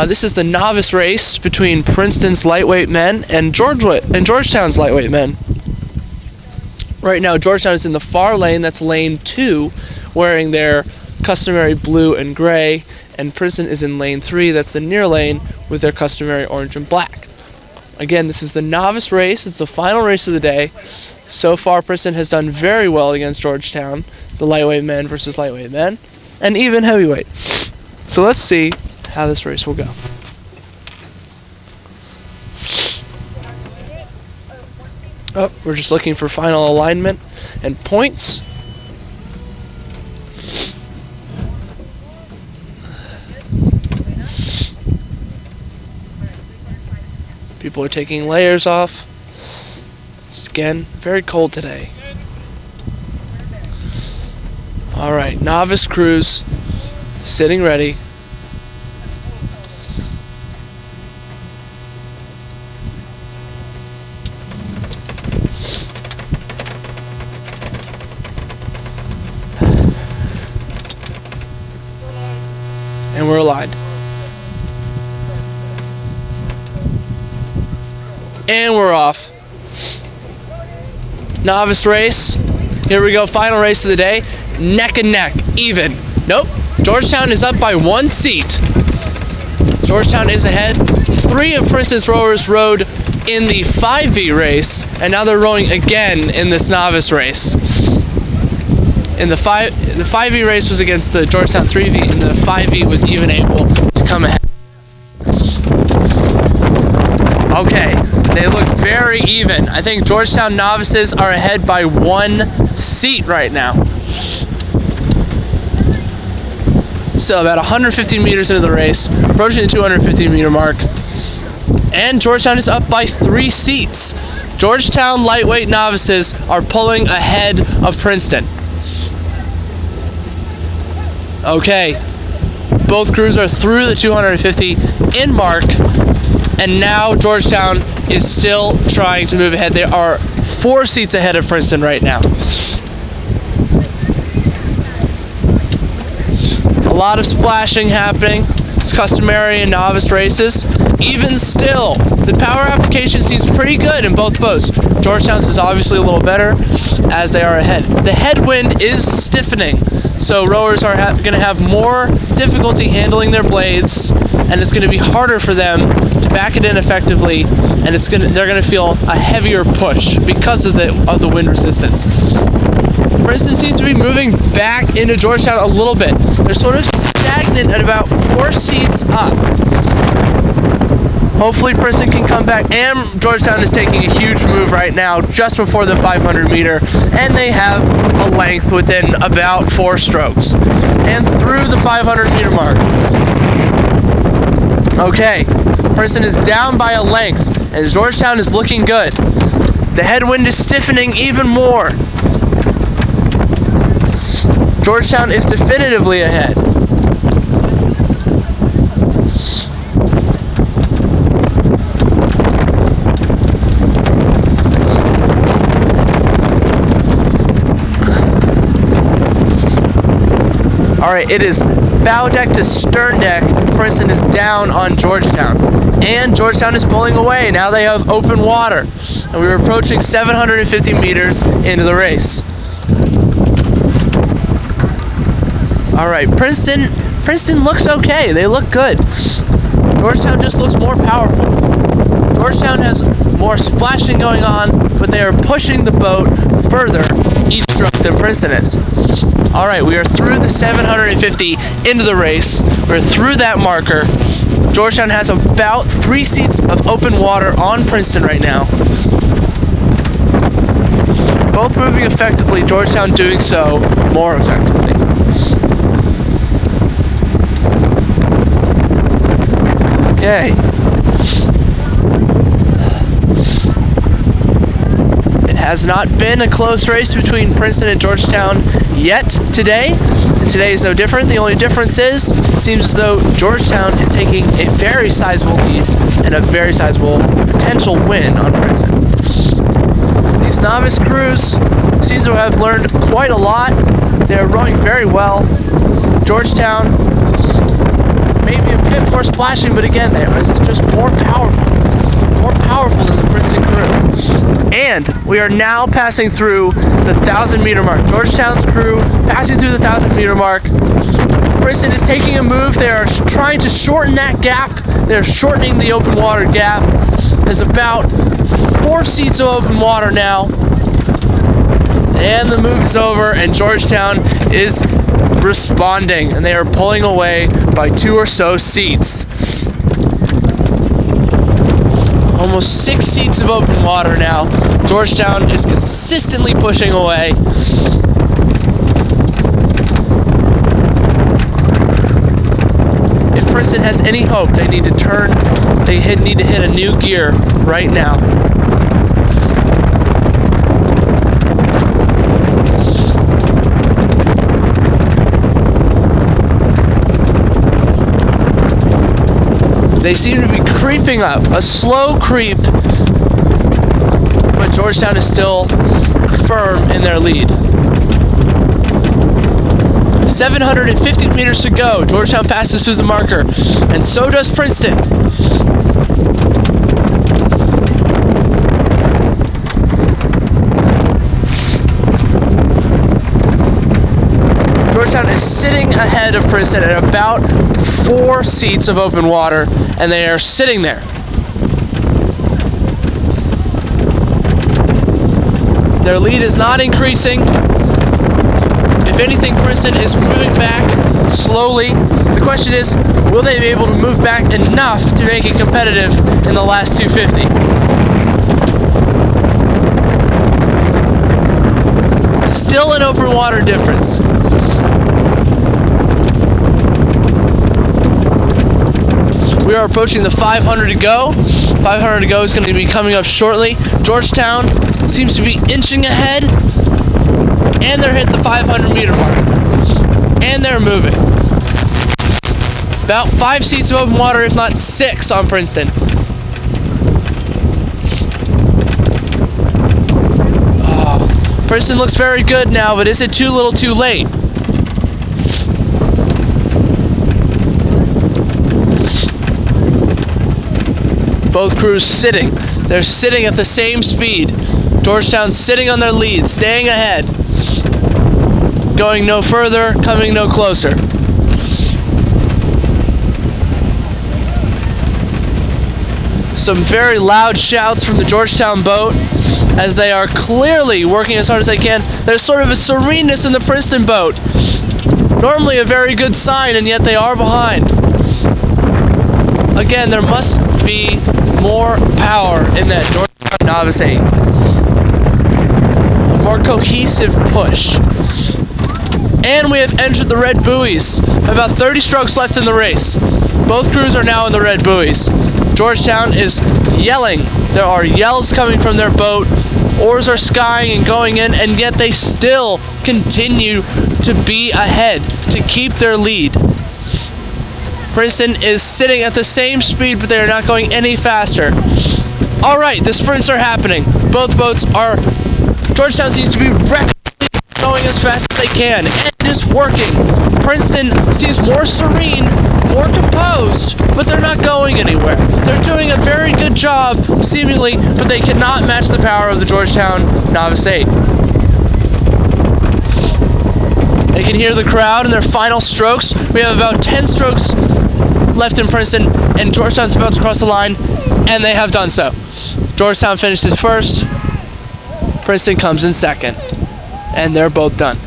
This is the novice race between Princeton's lightweight men and Georgetown's lightweight men. Right now, Georgetown is in the far lane, that's lane 2, wearing their customary blue and gray, and Princeton is in lane 3, that's the near lane, with their customary orange and black. Again, this is the novice race, it's the final race of the day. So far, Princeton has done very well against Georgetown, the lightweight men versus lightweight men, and even heavyweight. So let's see how this race will go. Oh, we're just looking for final alignment and points. People are taking layers off. It's again very cold today. All right, novice crews sitting ready. And we're aligned. And we're off. Novice race. Here we go, final race of the day. Neck and neck, even. Nope, Georgetown is up by 1 seat. Georgetown is ahead. 3 of Princeton's rowers rowed in the 5V race, and now they're rowing again in this novice race. In the 5V race was against the Georgetown 3V, and the 5V was even able to come ahead. Okay, they look very even. I think Georgetown novices are ahead by 1 seat right now. So about 150 meters into the race, approaching the 250 meter mark, and Georgetown is up by 3 seats. Georgetown lightweight novices are pulling ahead of Princeton. Okay, both crews are through the 250 in mark, and now Georgetown is still trying to move ahead. They are 4 seats ahead of Princeton right now. A lot of splashing happening. It's customary in novice races. Even still, the power application seems pretty good in both boats. Georgetown's is obviously a little better as they are ahead. The headwind is stiffening, so rowers are going to have more difficulty handling their blades, and it's going to be harder for them to back it in effectively, and they're going to feel a heavier push because of the wind resistance. Princeton seems to be moving back into Georgetown a little bit. They're sort of stagnant at about 4 seats up. Hopefully Princeton can come back, and Georgetown is taking a huge move right now just before the 500 meter, and they have a length within about 4 strokes and through the 500 meter mark. Okay, Princeton is down by a length, and Georgetown is looking good. The headwind is stiffening even more. Georgetown is definitively ahead. Alright, it is bow deck to stern deck. Princeton is down on Georgetown. And Georgetown is pulling away. Now they have open water. And we were approaching 750 meters into the race. Alright, Princeton looks okay. They look good. Georgetown just looks more powerful. Georgetown has more splashing going on, but they are pushing the boat further each stroke than Princeton is. Alright, we are through the 750 into the race. We're through that marker. Georgetown has about 3 seats of open water on Princeton right now. Both moving effectively, Georgetown doing so more effectively. Okay. It has not been a close race between Princeton and Georgetown yet today, and today is no different. The only difference is, it seems as though Georgetown is taking a very sizable lead and a very sizable potential win on Princeton. These novice crews seem to have learned quite a lot. They're rowing very well. Georgetown maybe a bit more splashing, but again, it's just more powerful than the Princeton crew. And we are now passing through the 1,000-meter mark. Georgetown's crew passing through the 1,000-meter mark. Princeton is taking a move. They are trying to shorten that gap. They're shortening the open water gap. There's about 4 seats of open water now. And the move is over, and Georgetown is responding, and they are pulling away by 2 or so seats. Almost 6 seats of open water now. Georgetown is consistently pushing away. If Princeton has any hope, they need to need to hit a new gear right now. They seem to be creeping up, a slow creep, but Georgetown is still firm in their lead. 750 meters to go. Georgetown passes through the marker, and so does Princeton. Georgetown is sitting ahead of Princeton at about 4 seats of open water, and they are sitting there. Their lead is not increasing. If anything, Princeton is moving back slowly. The question is, will they be able to move back enough to make it competitive in the last 250? Still an open water difference. We are approaching the 500 to go. 500 to go is going to be coming up shortly. Georgetown seems to be inching ahead, and they're hit the 500-meter mark, and they're moving. About 5 seats of open water, if not 6, on Princeton. Princeton looks very good now, but is it too little too late? Both crews sitting. They're sitting at the same speed. Georgetown's sitting on their lead, staying ahead. Going no further, coming no closer. Some very loud shouts from the Georgetown boat as they are clearly working as hard as they can. There's sort of a sereneness in the Princeton boat. Normally a very good sign, and yet they are behind. Again, there must be more power in that Georgetown Novice 8. A more cohesive push. And we have entered the red buoys. About 30 strokes left in the race. Both crews are now in the red buoys. Georgetown is yelling. There are yells coming from their boat. Oars are skying and going in, and yet they still continue to be ahead, to keep their lead. Princeton is sitting at the same speed, but they are not going any faster. All right, the sprints are happening. Both boats are... Georgetown seems to be recklessly going as fast as they can, and it is working. Princeton seems more serene, more composed, but they're not going anywhere. They're doing a very good job, seemingly, but they cannot match the power of the Georgetown Novice 8. They can hear the crowd in their final strokes. We have about 10 strokes left in Princeton, and Georgetown's about to cross the line, and they have done so. Georgetown finishes first, Princeton comes in second, and they're both done.